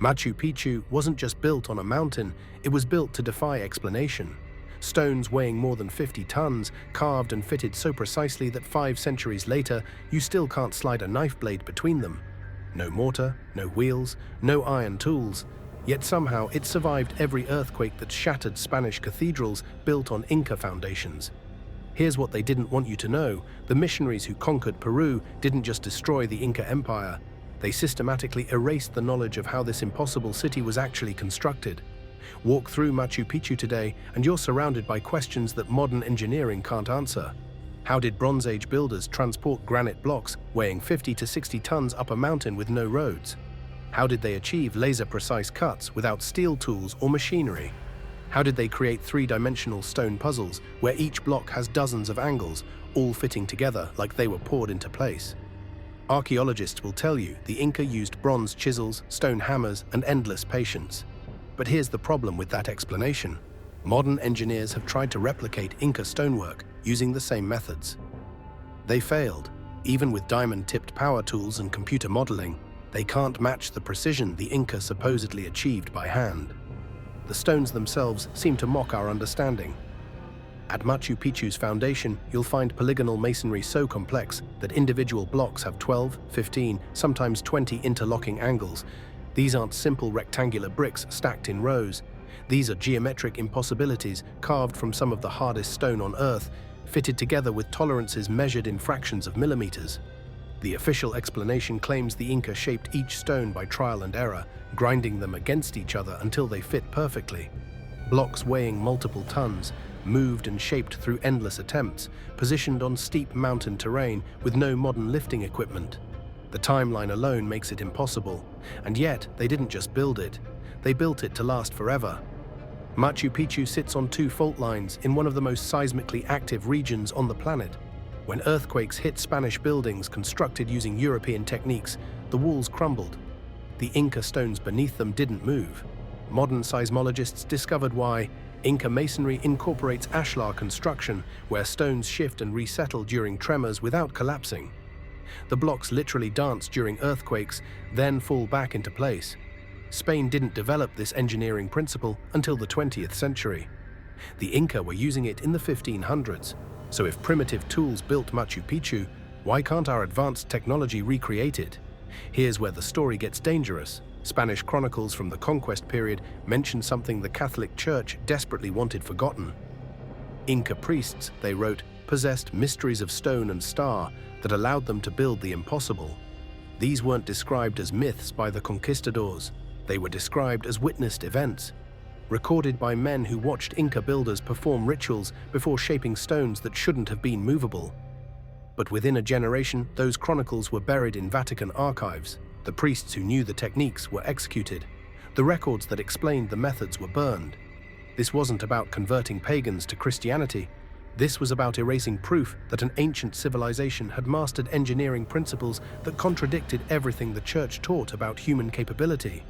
Machu Picchu wasn't just built on a mountain, it was built to defy explanation. Stones weighing more than 50 tons, carved and fitted so precisely that 5 centuries later, you still can't slide a knife blade between them. No mortar, no wheels, no iron tools. Yet somehow it survived every earthquake that shattered Spanish cathedrals built on Inca foundations. Here's what they didn't want you to know. The missionaries who conquered Peru didn't just destroy the Inca Empire. They systematically erased the knowledge of how this impossible city was actually constructed. Walk through Machu Picchu today and you're surrounded by questions that modern engineering can't answer. How did Bronze Age builders transport granite blocks weighing 50 to 60 tons up a mountain with no roads? How did they achieve laser-precise cuts without steel tools or machinery? How did they create 3-dimensional stone puzzles where each block has dozens of angles, all fitting together like they were poured into place? Archaeologists will tell you the Inca used bronze chisels, stone hammers, and endless patience. But here's the problem with that explanation. Modern engineers have tried to replicate Inca stonework using the same methods. They failed. Even with diamond-tipped power tools and computer modeling, they can't match the precision the Inca supposedly achieved by hand. The stones themselves seem to mock our understanding. At Machu Picchu's foundation, you'll find polygonal masonry so complex that individual blocks have 12, 15, sometimes 20 interlocking angles. These aren't simple rectangular bricks stacked in rows. These are geometric impossibilities carved from some of the hardest stone on Earth, fitted together with tolerances measured in fractions of millimeters. The official explanation claims the Inca shaped each stone by trial and error, grinding them against each other until they fit perfectly. Blocks weighing multiple tons, moved and shaped through endless attempts, positioned on steep mountain terrain with no modern lifting equipment. The timeline alone makes it impossible, and yet they didn't just build it, they built it to last forever. Machu Picchu sits on 2 fault lines in one of the most seismically active regions on the planet. When earthquakes hit Spanish buildings constructed using European techniques, the walls crumbled. The Inca stones beneath them didn't move. Modern seismologists discovered why. Inca masonry incorporates ashlar construction, where stones shift and resettle during tremors without collapsing. The blocks literally dance during earthquakes, then fall back into place. Spain didn't develop this engineering principle until the 20th century. The Inca were using it in the 1500s. So if primitive tools built Machu Picchu, why can't our advanced technology recreate it? Here's where the story gets dangerous. Spanish chronicles from the conquest period mention something the Catholic Church desperately wanted forgotten. Inca priests, they wrote, possessed mysteries of stone and star that allowed them to build the impossible. These weren't described as myths by the conquistadors. They were described as witnessed events, recorded by men who watched Inca builders perform rituals before shaping stones that shouldn't have been movable. But within a generation, those chronicles were buried in Vatican archives. The priests who knew the techniques were executed. The records that explained the methods were burned. This wasn't about converting pagans to Christianity. This was about erasing proof that an ancient civilization had mastered engineering principles that contradicted everything the church taught about human capability.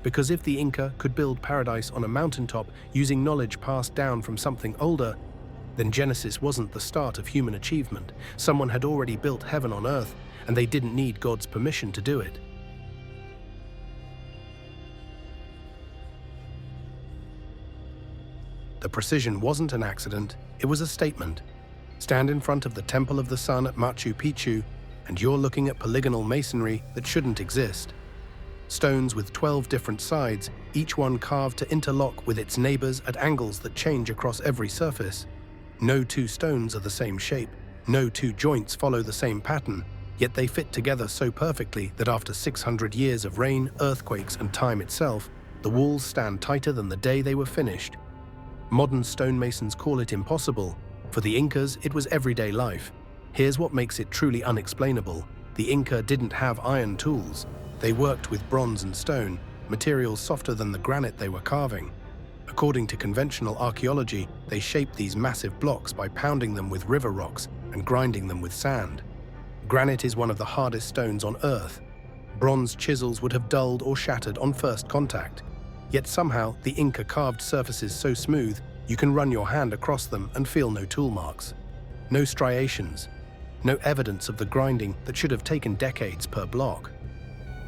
Because if the Inca could build paradise on a mountaintop using knowledge passed down from something older, then Genesis wasn't the start of human achievement. Someone had already built heaven on earth, and they didn't need God's permission to do it. The precision wasn't an accident, it was a statement. Stand in front of the Temple of the Sun at Machu Picchu, and you're looking at polygonal masonry that shouldn't exist. Stones with 12 different sides, each one carved to interlock with its neighbors at angles that change across every surface. No 2 stones are the same shape, no 2 joints follow the same pattern, yet they fit together so perfectly that after 600 years of rain, earthquakes, and time itself, the walls stand tighter than the day they were finished. Modern stonemasons call it impossible. For the Incas, it was everyday life. Here's what makes it truly unexplainable. The Inca didn't have iron tools. They worked with bronze and stone, materials softer than the granite they were carving. According to conventional archaeology, they shaped these massive blocks by pounding them with river rocks and grinding them with sand. Granite is one of the hardest stones on Earth. Bronze chisels would have dulled or shattered on first contact. Yet somehow, the Inca carved surfaces so smooth, you can run your hand across them and feel no tool marks. No striations. No evidence of the grinding that should have taken decades per block.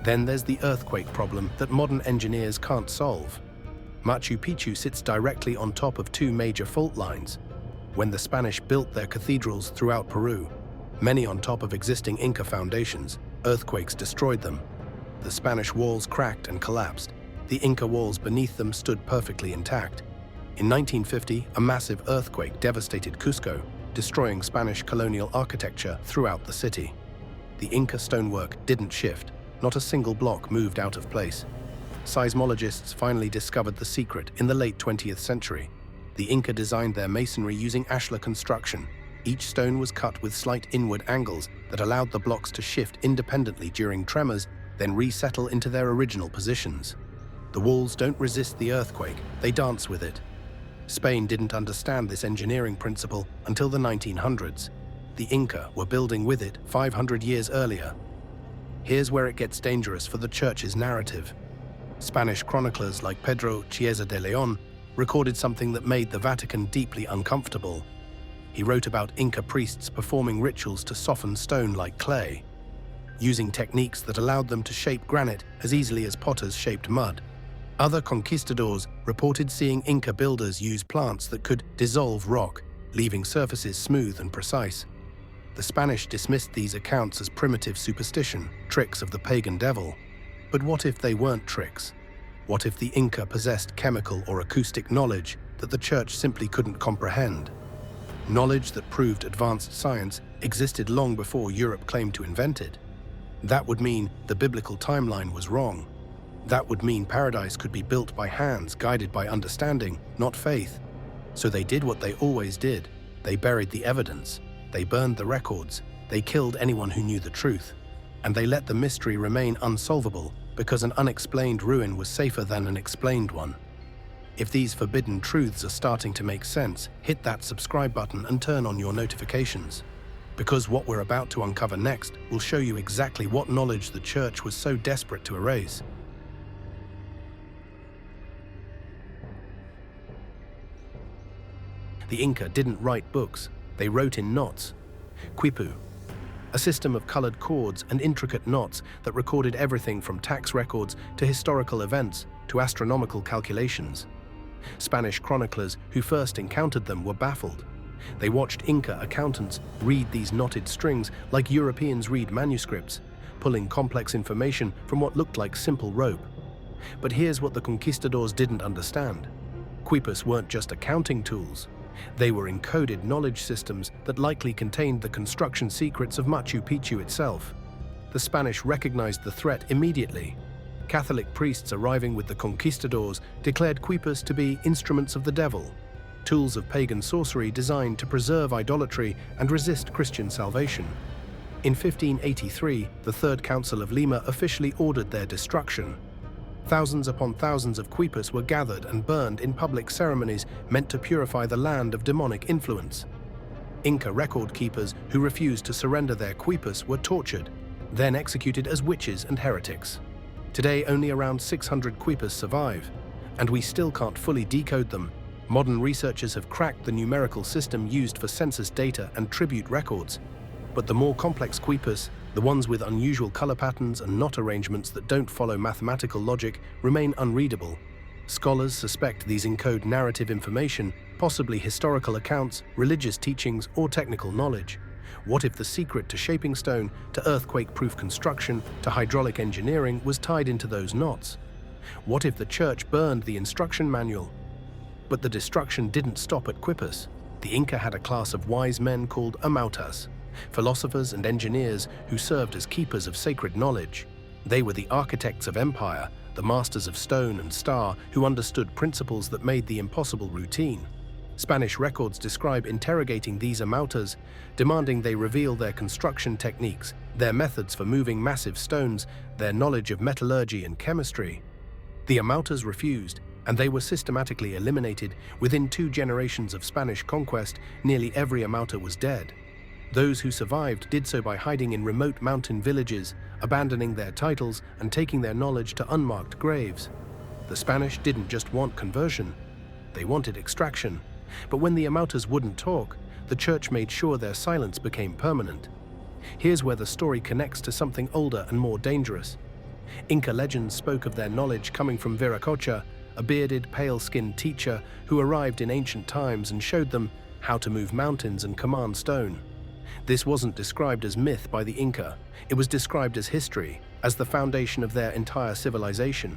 Then there's the earthquake problem that modern engineers can't solve. Machu Picchu sits directly on top of two major fault lines. When the Spanish built their cathedrals throughout Peru, many on top of existing Inca foundations, earthquakes destroyed them. The Spanish walls cracked and collapsed. The Inca walls beneath them stood perfectly intact. In 1950, a massive earthquake devastated Cusco, destroying Spanish colonial architecture throughout the city. The Inca stonework didn't shift. Not a single block moved out of place. Seismologists finally discovered the secret in the late 20th century. The Inca designed their masonry using ashlar construction. Each stone was cut with slight inward angles that allowed the blocks to shift independently during tremors, then resettle into their original positions. The walls don't resist the earthquake, they dance with it. Spain didn't understand this engineering principle until the 1900s. The Inca were building with it 500 years earlier. Here's where it gets dangerous for the church's narrative. Spanish chroniclers like Pedro Chiesa de Leon recorded something that made the Vatican deeply uncomfortable. He wrote about Inca priests performing rituals to soften stone like clay, using techniques that allowed them to shape granite as easily as potters shaped mud. Other conquistadors reported seeing Inca builders use plants that could dissolve rock, leaving surfaces smooth and precise. The Spanish dismissed these accounts as primitive superstition, tricks of the pagan devil. But what if they weren't tricks? What if the Inca possessed chemical or acoustic knowledge that the church simply couldn't comprehend? Knowledge that proved advanced science existed long before Europe claimed to invent it. That would mean the biblical timeline was wrong. That would mean paradise could be built by hands guided by understanding, not faith. So they did what they always did. They buried the evidence. They burned the records, they killed anyone who knew the truth, and they let the mystery remain unsolvable because an unexplained ruin was safer than an explained one. If these forbidden truths are starting to make sense, hit that subscribe button and turn on your notifications. Because what we're about to uncover next will show you exactly what knowledge the church was so desperate to erase. The Inca didn't write books. They wrote in knots. Quipu, a system of colored cords and intricate knots that recorded everything from tax records to historical events to astronomical calculations. Spanish chroniclers who first encountered them were baffled. They watched Inca accountants read these knotted strings like Europeans read manuscripts, pulling complex information from what looked like simple rope. But here's what the conquistadors didn't understand. Quipus weren't just accounting tools. They were encoded knowledge systems that likely contained the construction secrets of Machu Picchu itself. The Spanish recognized the threat immediately. Catholic priests arriving with the conquistadors declared quipus to be instruments of the devil, tools of pagan sorcery designed to preserve idolatry and resist Christian salvation. In 1583, the Third Council of Lima officially ordered their destruction. Thousands upon thousands of quipus were gathered and burned in public ceremonies meant to purify the land of demonic influence. Inca record keepers who refused to surrender their quipus were tortured, then executed as witches and heretics. Today, only around 600 quipus survive, and we still can't fully decode them. Modern researchers have cracked the numerical system used for census data and tribute records. But the more complex quipus, the ones with unusual color patterns and knot arrangements that don't follow mathematical logic, remain unreadable. Scholars suspect these encode narrative information, possibly historical accounts, religious teachings, or technical knowledge. What if the secret to shaping stone, to earthquake-proof construction, to hydraulic engineering was tied into those knots? What if the church burned the instruction manual? But the destruction didn't stop at quipus. The Inca had a class of wise men called amautas, philosophers and engineers who served as keepers of sacred knowledge. They were the architects of empire, the masters of stone and star who understood principles that made the impossible routine. Spanish records describe interrogating these amautas, demanding they reveal their construction techniques, their methods for moving massive stones, their knowledge of metallurgy and chemistry. The amautas refused, and they were systematically eliminated. Within 2 generations of Spanish conquest, nearly every amauta was dead. Those who survived did so by hiding in remote mountain villages, abandoning their titles and taking their knowledge to unmarked graves. The Spanish didn't just want conversion, they wanted extraction. But when the amautas wouldn't talk, the church made sure their silence became permanent. Here's where the story connects to something older and more dangerous. Inca legends spoke of their knowledge coming from Viracocha, a bearded, pale-skinned teacher who arrived in ancient times and showed them how to move mountains and command stone. This wasn't described as myth by the Inca, it was described as history, as the foundation of their entire civilization.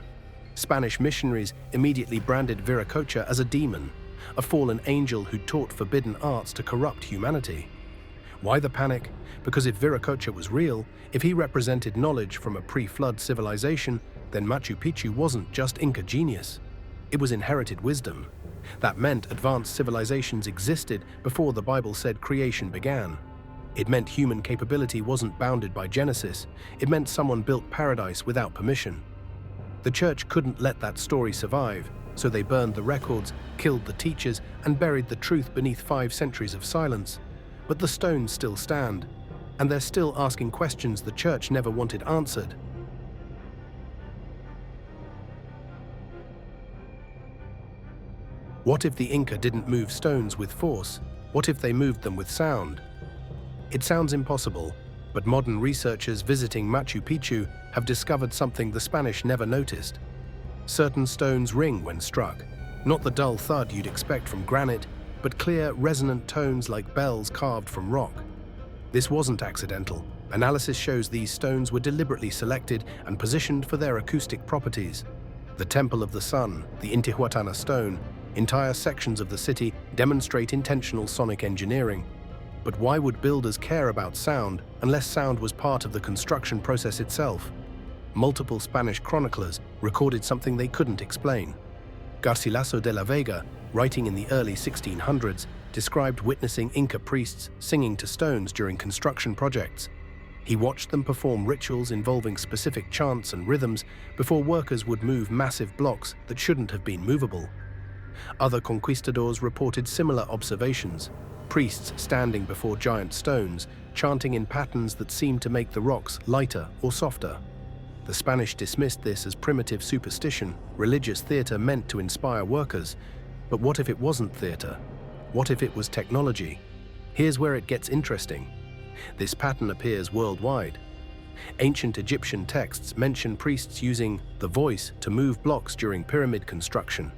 Spanish missionaries immediately branded Viracocha as a demon, a fallen angel who taught forbidden arts to corrupt humanity. Why the panic? Because if Viracocha was real, if he represented knowledge from a pre-flood civilization, then Machu Picchu wasn't just Inca genius. It was inherited wisdom. That meant advanced civilizations existed before the Bible said creation began. It meant human capability wasn't bounded by Genesis. It meant someone built paradise without permission. The church couldn't let that story survive, so they burned the records, killed the teachers, and buried the truth beneath 5 centuries of silence. But the stones still stand, and they're still asking questions the church never wanted answered. What if the Inca didn't move stones with force? What if they moved them with sound? It sounds impossible, but modern researchers visiting Machu Picchu have discovered something the Spanish never noticed. Certain stones ring when struck, not the dull thud you'd expect from granite, but clear, resonant tones like bells carved from rock. This wasn't accidental. Analysis shows these stones were deliberately selected and positioned for their acoustic properties. The Temple of the Sun, the Intihuatana stone, entire sections of the city demonstrate intentional sonic engineering. But why would builders care about sound unless sound was part of the construction process itself? Multiple Spanish chroniclers recorded something they couldn't explain. Garcilaso de la Vega, writing in the early 1600s, described witnessing Inca priests singing to stones during construction projects. He watched them perform rituals involving specific chants and rhythms before workers would move massive blocks that shouldn't have been movable. Other conquistadors reported similar observations, priests standing before giant stones, chanting in patterns that seemed to make the rocks lighter or softer. The Spanish dismissed this as primitive superstition, religious theater meant to inspire workers. But what if it wasn't theater? What if it was technology? Here's where it gets interesting. This pattern appears worldwide. Ancient Egyptian texts mention priests using the voice to move blocks during pyramid construction.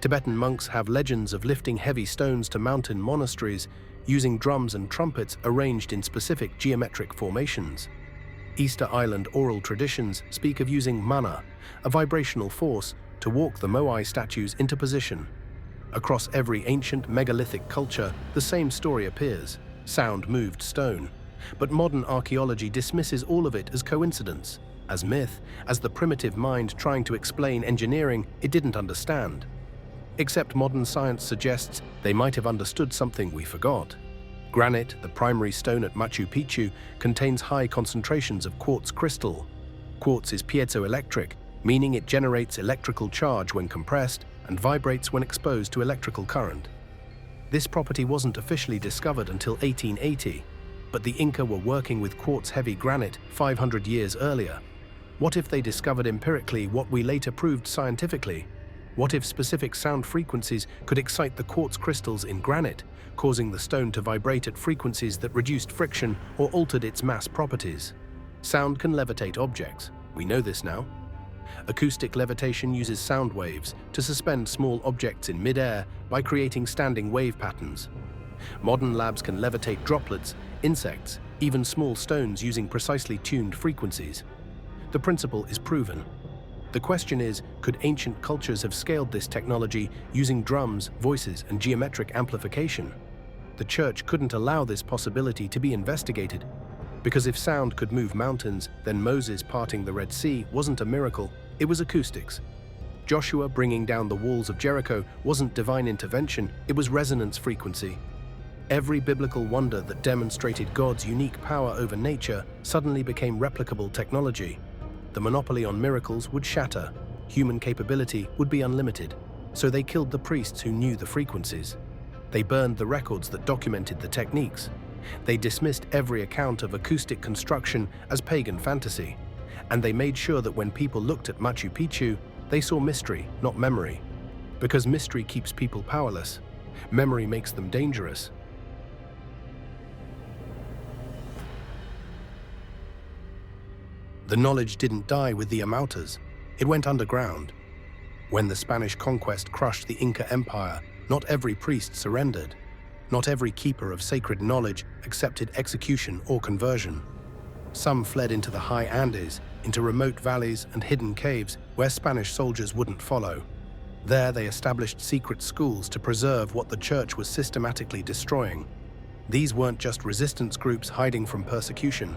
Tibetan monks have legends of lifting heavy stones to mountain monasteries using drums and trumpets arranged in specific geometric formations. Easter Island oral traditions speak of using mana, a vibrational force, to walk the moai statues into position. Across every ancient megalithic culture, the same story appears: sound moved stone. But modern archaeology dismisses all of it as coincidence, as myth, as the primitive mind trying to explain engineering it didn't understand. Except modern science suggests they might have understood something we forgot. Granite, the primary stone at Machu Picchu, contains high concentrations of quartz crystal. Quartz is piezoelectric, meaning it generates electrical charge when compressed and vibrates when exposed to electrical current. This property wasn't officially discovered until 1880, but the Inca were working with quartz-heavy granite 500 years earlier. What if they discovered empirically what we later proved scientifically? What if specific sound frequencies could excite the quartz crystals in granite, causing the stone to vibrate at frequencies that reduced friction or altered its mass properties? Sound can levitate objects. We know this now. Acoustic levitation uses sound waves to suspend small objects in mid-air by creating standing wave patterns. Modern labs can levitate droplets, insects, even small stones using precisely tuned frequencies. The principle is proven. The question is, could ancient cultures have scaled this technology using drums, voices, and geometric amplification? The church couldn't allow this possibility to be investigated, because if sound could move mountains, then Moses parting the Red Sea wasn't a miracle, it was acoustics. Joshua bringing down the walls of Jericho wasn't divine intervention, it was resonance frequency. Every biblical wonder that demonstrated God's unique power over nature suddenly became replicable technology. The monopoly on miracles would shatter. Human capability would be unlimited. So they killed the priests who knew the frequencies. They burned the records that documented the techniques. They dismissed every account of acoustic construction as pagan fantasy. And they made sure that when people looked at Machu Picchu, they saw mystery, not memory. Because mystery keeps people powerless. Memory makes them dangerous. The knowledge didn't die with the Amautas. It went underground. When the Spanish conquest crushed the Inca Empire, not every priest surrendered. Not every keeper of sacred knowledge accepted execution or conversion. Some fled into the high Andes, into remote valleys and hidden caves where Spanish soldiers wouldn't follow. There they established secret schools to preserve what the church was systematically destroying. These weren't just resistance groups hiding from persecution.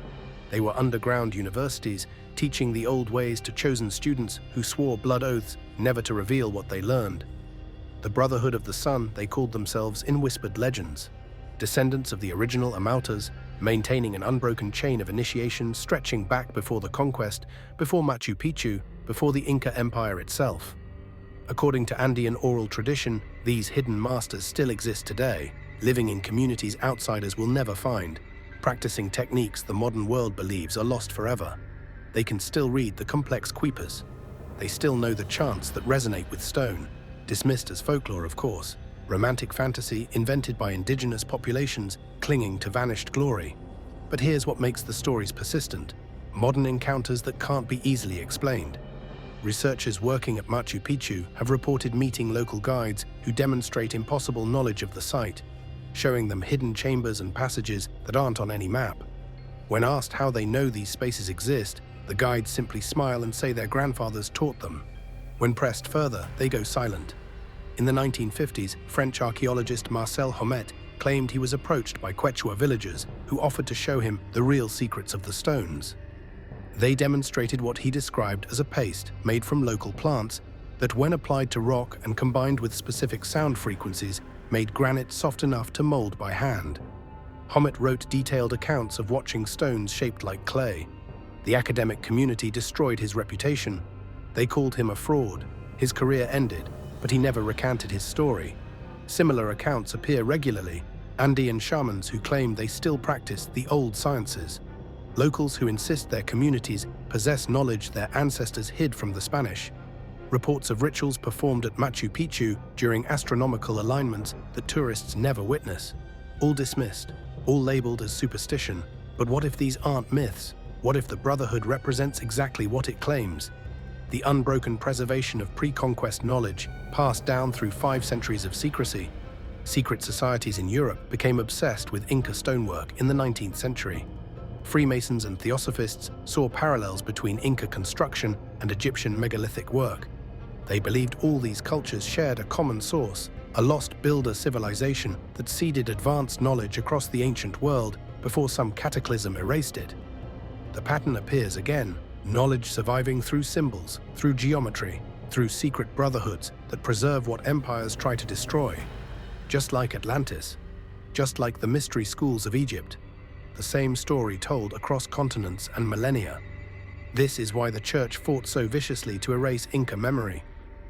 They were underground universities, teaching the old ways to chosen students who swore blood oaths never to reveal what they learned. The Brotherhood of the Sun, they called themselves in whispered legends. Descendants of the original Amautas, maintaining an unbroken chain of initiation stretching back before the conquest, before Machu Picchu, before the Inca Empire itself. According to Andean oral tradition, these hidden masters still exist today, living in communities outsiders will never find, practicing techniques the modern world believes are lost forever. They can still read the complex quipas. They still know the chants that resonate with stone, dismissed as folklore, of course, romantic fantasy invented by indigenous populations clinging to vanished glory. But here's what makes the stories persistent: modern encounters that can't be easily explained. Researchers working at Machu Picchu have reported meeting local guides who demonstrate impossible knowledge of the site, showing them hidden chambers and passages that aren't on any map. When asked how they know these spaces exist, the guides simply smile and say their grandfathers taught them. When pressed further, they go silent. In the 1950s, French archaeologist Marcel Homet claimed he was approached by Quechua villagers who offered to show him the real secrets of the stones. They demonstrated what he described as a paste made from local plants that, when applied to rock and combined with specific sound frequencies, made granite soft enough to mold by hand. Homet wrote detailed accounts of watching stones shaped like clay. The academic community destroyed his reputation. They called him a fraud. His career ended, but he never recanted his story. Similar accounts appear regularly. Andean shamans who claim they still practice the old sciences. Locals who insist their communities possess knowledge their ancestors hid from the Spanish. Reports of rituals performed at Machu Picchu during astronomical alignments that tourists never witness. All dismissed, all labeled as superstition. But what if these aren't myths? What if the Brotherhood represents exactly what it claims? The unbroken preservation of pre-conquest knowledge passed down through 5 centuries of secrecy. Secret societies in Europe became obsessed with Inca stonework in the 19th century. Freemasons and Theosophists saw parallels between Inca construction and Egyptian megalithic work. They believed all these cultures shared a common source, a lost builder civilization that seeded advanced knowledge across the ancient world before some cataclysm erased it. The pattern appears again, knowledge surviving through symbols, through geometry, through secret brotherhoods that preserve what empires try to destroy. Just like Atlantis, just like the mystery schools of Egypt, the same story told across continents and millennia. This is why the church fought so viciously to erase Inca memory,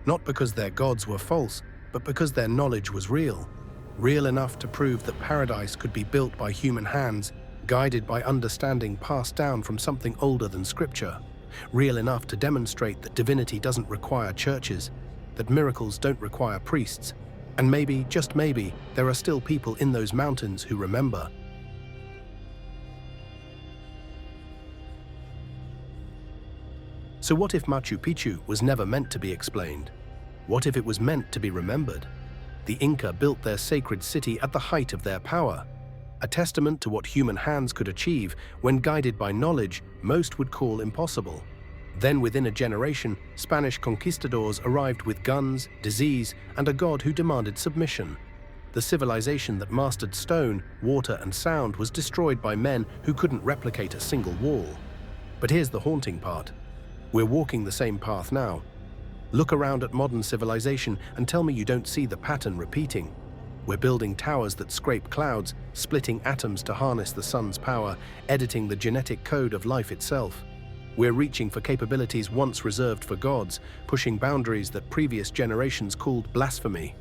not because their gods were false, but because their knowledge was real. Real enough to prove that paradise could be built by human hands, guided by understanding passed down from something older than scripture. Real enough to demonstrate that divinity doesn't require churches, that miracles don't require priests, and maybe, just maybe, there are still people in those mountains who remember. So what if Machu Picchu was never meant to be explained? What if it was meant to be remembered? The Inca built their sacred city at the height of their power, a testament to what human hands could achieve when guided by knowledge most would call impossible. Then within a generation, Spanish conquistadors arrived with guns, disease, and a god who demanded submission. The civilization that mastered stone, water, and sound was destroyed by men who couldn't replicate a single wall. But here's the haunting part. We're walking the same path now. Look around at modern civilization and tell me you don't see the pattern repeating. We're building towers that scrape clouds, splitting atoms to harness the sun's power, editing the genetic code of life itself. We're reaching for capabilities once reserved for gods, pushing boundaries that previous generations called blasphemy.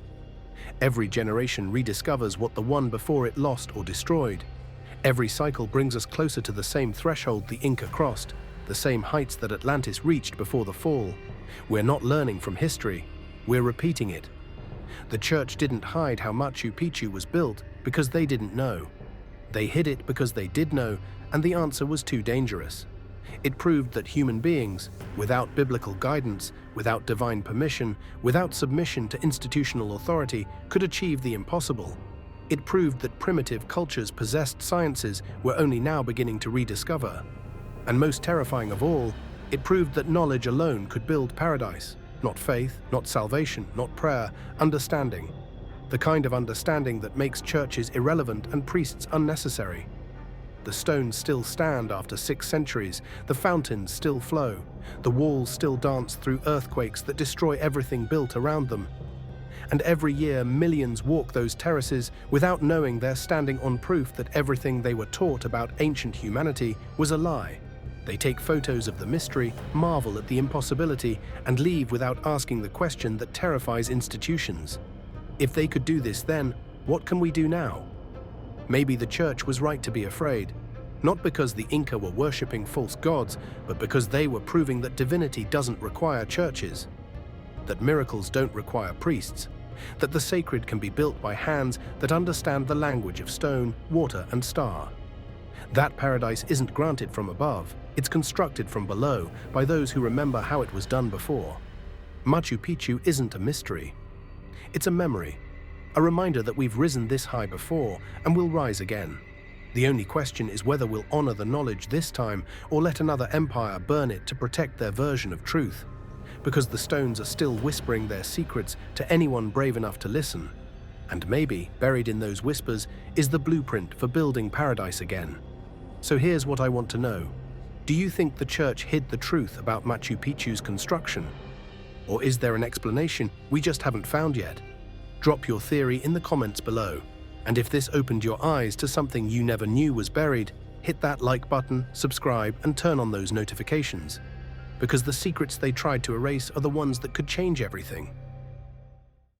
Every generation rediscovers what the one before it lost or destroyed. Every cycle brings us closer to the same threshold the Inca crossed, the same heights that Atlantis reached before the fall. We're not learning from history, we're repeating it. The church didn't hide how Machu Picchu was built because they didn't know. They hid it because they did know, and the answer was too dangerous. It proved that human beings, without biblical guidance, without divine permission, without submission to institutional authority, could achieve the impossible. It proved that primitive cultures possessed sciences we're only now beginning to rediscover. And most terrifying of all, it proved that knowledge alone could build paradise. Not faith, not salvation, not prayer, understanding. The kind of understanding that makes churches irrelevant and priests unnecessary. The stones still stand after 6 centuries, the fountains still flow, the walls still dance through earthquakes that destroy everything built around them. And every year millions walk those terraces without knowing they're standing on proof that everything they were taught about ancient humanity was a lie. They take photos of the mystery, marvel at the impossibility, and leave without asking the question that terrifies institutions. If they could do this then, what can we do now? Maybe the church was right to be afraid, not because the Inca were worshipping false gods, but because they were proving that divinity doesn't require churches, that miracles don't require priests, that the sacred can be built by hands that understand the language of stone, water, and star. That paradise isn't granted from above, it's constructed from below by those who remember how it was done before. Machu Picchu isn't a mystery. It's a memory, a reminder that we've risen this high before and will rise again. The only question is whether we'll honor the knowledge this time or let another empire burn it to protect their version of truth. Because the stones are still whispering their secrets to anyone brave enough to listen. And maybe, buried in those whispers, is the blueprint for building paradise again. So here's what I want to know. Do you think the church hid the truth about Machu Picchu's construction? Or is there an explanation we just haven't found yet? Drop your theory in the comments below. And if this opened your eyes to something you never knew was buried, hit that like button, subscribe, and turn on those notifications. Because the secrets they tried to erase are the ones that could change everything.